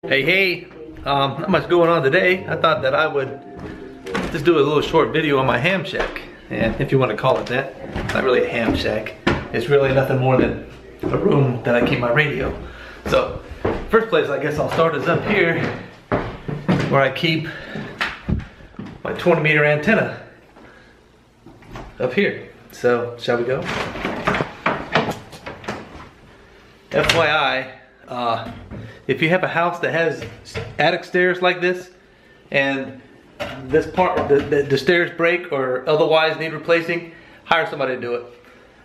Hey, not much going on today. I thought that I would just do a little short video on my ham shack. And if you want to call it that, it's not really a ham shack. It's really nothing more than a room that I keep my radio. So, first place I guess I'll start is up here, where I keep my 20-meter antenna. Up here. So, shall we go? FYI, if you have a house that has attic stairs like this, and this part, the stairs break or otherwise need replacing, hire somebody to do it.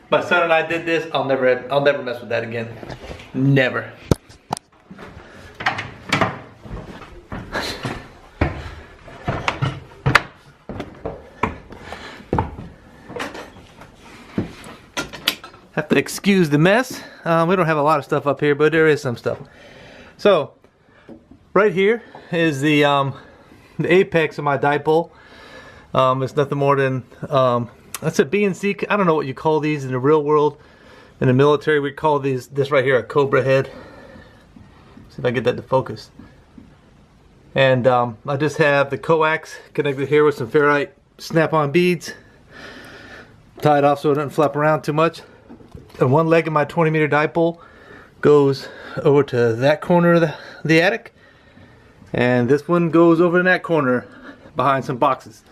My son and I did this. I'll never mess with that again. Never. Have to excuse the mess. We don't have a lot of stuff up here, but there is some stuff. So, right here is the apex of my dipole. It's nothing more than that's a BNC. I don't know what you call these in the real world. In the military, we call this right here a cobra head. See if I get that to focus. And I just have the coax connected here with some ferrite snap-on beads. Tie it off so it doesn't flap around too much. And one leg of my 20-meter dipole goes over to that corner of the attic, and this one goes over in that corner behind some boxes.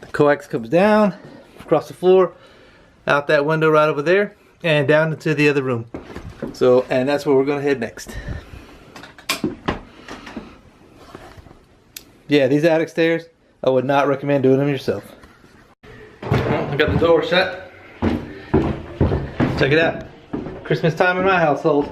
The coax comes down across the floor, out that window right over there, and down into the other room. So, and that's where we're gonna head next. Yeah, these attic stairs, I would not recommend doing them yourself. Well, I got the door shut. Check it out. Christmas time in my household.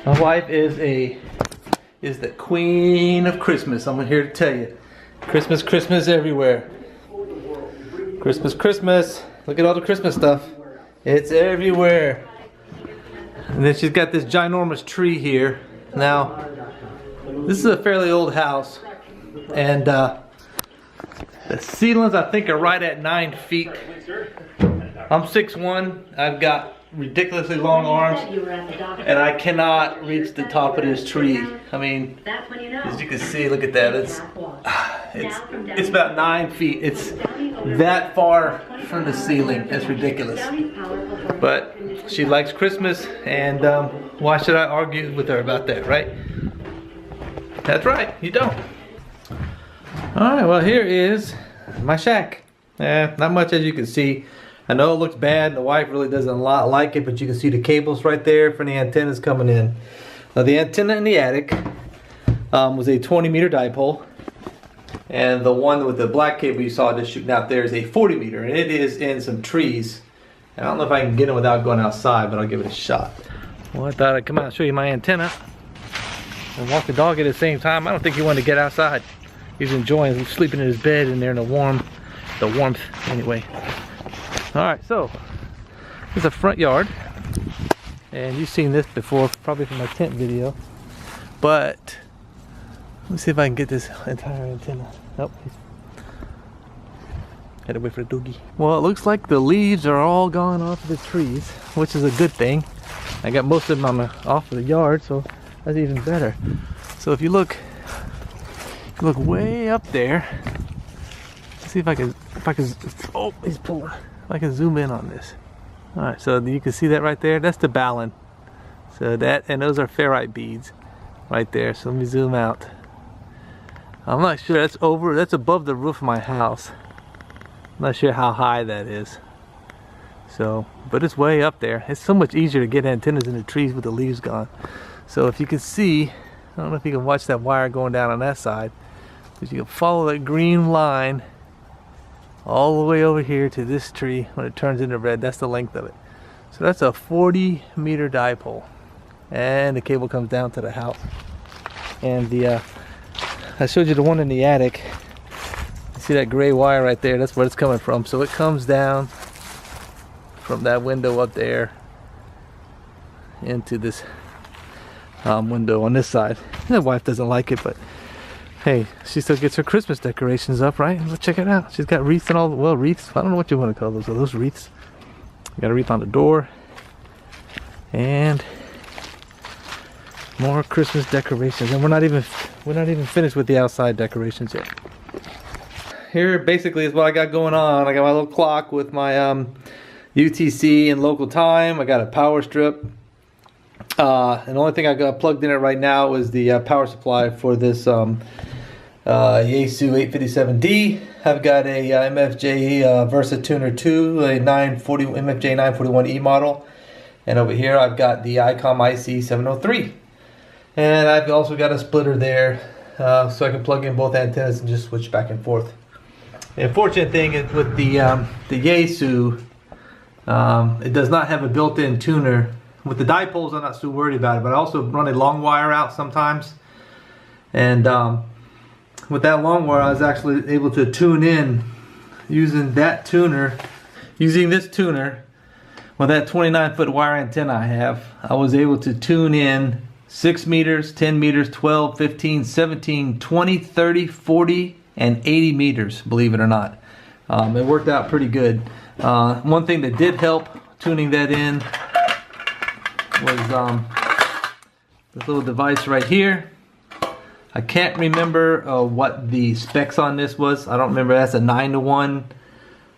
My wife is the queen of Christmas. I'm here to tell you. Christmas, Christmas everywhere. Christmas, Christmas. Look at all the Christmas stuff. It's everywhere. And then she's got this ginormous tree here. Now, this is a fairly old house. And the ceilings I think are right at 9 feet. I'm 6'1", I've got ridiculously long arms, and I cannot reach the top of this tree. I mean, as you can see, look at that, it's about 9 feet. It's that far from the ceiling. It's ridiculous. But she likes Christmas, and why should I argue with her about that, right? That's right, you don't. Alright, well here is my shack. Not much as you can see. I know it looks bad, the wife really doesn't like it, but you can see the cables right there for the antennas coming in. Now the antenna in the attic was a 20-meter dipole, and the one with the black cable you saw just shooting out there is a 40-meter, and it is in some trees. And I don't know if I can get it without going outside, but I'll give it a shot. Well, I thought I'd come out and show you my antenna and walk the dog at the same time. I don't think he wanted to get outside. He was enjoying sleeping in his bed in there in the warmth anyway. Alright, so this is a front yard, and you've seen this before, probably from my tent video, but let me see if I can get this entire antenna. Nope, had to wait for the doogie. Well, it looks like the leaves are all gone off of the trees, which is a good thing. I got most of them off of the yard, so that's even better. So if you look way up there, let's see if I can, oh, he's pulling. I can zoom in on this. Alright, so you can see that right there. That's the balun. So that, and those are ferrite beads right there. So let me zoom out. I'm not sure, that's above the roof of my house. I'm not sure how high that is. So, but it's way up there. It's so much easier to get antennas in the trees with the leaves gone. So if you can see, I don't know if you can watch that wire going down on that side, but you can follow that green line all the way over here to this tree. When it turns into red, that's the length of it. So that's a 40-meter dipole, and the cable comes down to the house. And I showed you the one in the attic. You see that gray wire right there? That's where it's coming from. So it comes down from that window up there into this window on this side. The wife doesn't like it, but hey, she still gets her Christmas decorations up, right? Let's check it out. She's got wreaths and all, well, wreaths. I don't know what you want to call those. Are those wreaths? Got a wreath on the door. And More Christmas decorations, and we're not even finished with the outside decorations yet. Here basically is what I got going on. I got my little clock with my UTC and local time. I got a power strip. And the only thing I got plugged in it right now is the power supply for this Yaesu 857D. I've got a MFJ Versa Tuner 2, a MFJ 941E model. And over here I've got the ICOM IC 703. And I've also got a splitter there so I can plug in both antennas and just switch back and forth. The unfortunate thing is with the Yaesu, it does not have a built-in tuner. With the dipoles, I'm not too worried about it, but I also run a long wire out sometimes. And with that long wire, I was actually able to tune in using that tuner, using this tuner with that 29-foot wire antenna I have. I was able to tune in 6 meters, 10 meters, 12, 15, 17, 20, 30, 40, and 80 meters, believe it or not. It worked out pretty good. One thing that did help tuning that in was this little device right here. I can't remember what the specs on this was. I don't remember. That's a 9-to-1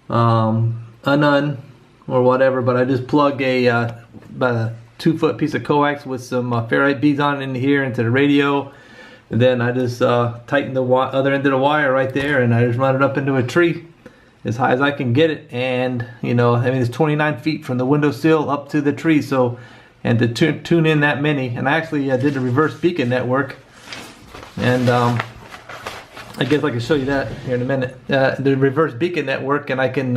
unun or whatever, but I just plug about a 2-foot piece of coax with some ferrite beads on it in here into the radio, and then I just tighten the other end of the wire right there, and I just run it up into a tree as high as I can get it. And you know, I mean, it's 29 feet from the windowsill up to the tree, so, and to tune in that many. And I actually did a reverse beacon network, and I guess I can show you that here in a minute. The reverse beacon network, and I can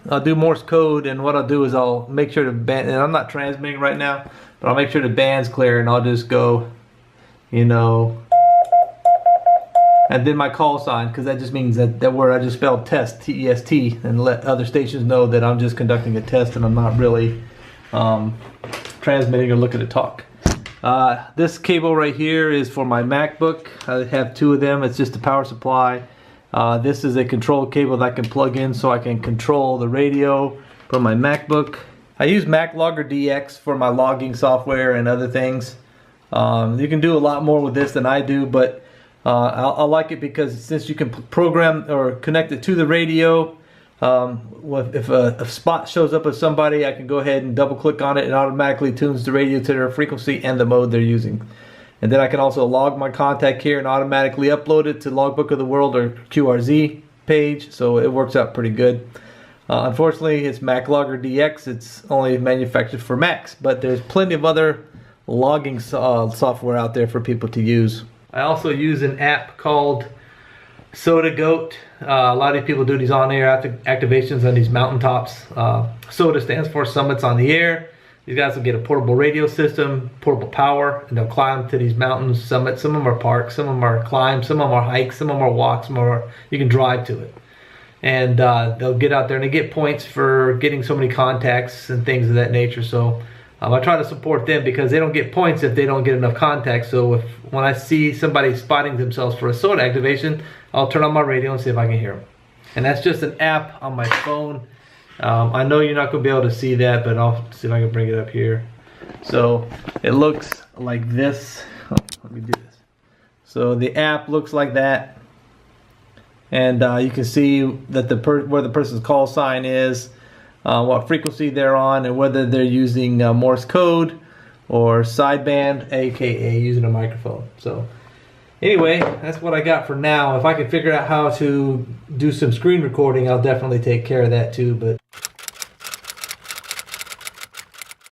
I'll do Morse code, and what I'll do is I'll make sure the band, and I'm not transmitting right now, but I'll make sure the band's clear, and I'll just go, you know, and then my call sign, because that just means that word I just spelled test, T-E-S-T, and let other stations know that I'm just conducting a test and I'm not really transmitting or looking to talk. This cable right here is for my MacBook. I have 2 of them. It's just a power supply. This is a control cable that I can plug in so I can control the radio from my MacBook. I use motovlogger DX for my logging software and other things. You can do a lot more with this than I do, but I like it because since you can program or connect it to the radio, if a spot shows up with somebody, I can go ahead and double click on it and automatically tunes the radio to their frequency and the mode they're using. And then I can also log my contact here and automatically upload it to Logbook of the World or QRZ page, so it works out pretty good. Unfortunately, it's motovlogger DX. It's only manufactured for Macs, but there's plenty of other logging software out there for people to use. I also use an app called Soda Goat. A lot of people do these on-air activations on these mountaintops. Soda stands for Summits on the Air. These guys will get a portable radio system, portable power, and they'll climb to these mountains, summits. Some of them are parks, some of them are climbs, some of them are hikes, some of them are walks, some of them are, you can drive to it. And they'll get out there and they get points for getting so many contacts and things of that nature. So I try to support them because they don't get points if they don't get enough contacts. So when I see somebody spotting themselves for a soda activation, I'll turn on my radio and see if I can hear them. And that's just an app on my phone. I know you're not going to be able to see that, but I'll see if I can bring it up here. So it looks like this. Oh, let me do this. So the app looks like that, and you can see that where the person's call sign is, what frequency they're on, and whether they're using Morse code or sideband, aka using a microphone. So anyway, that's what I got for now. If I can figure out how to do some screen recording, I'll definitely take care of that too. But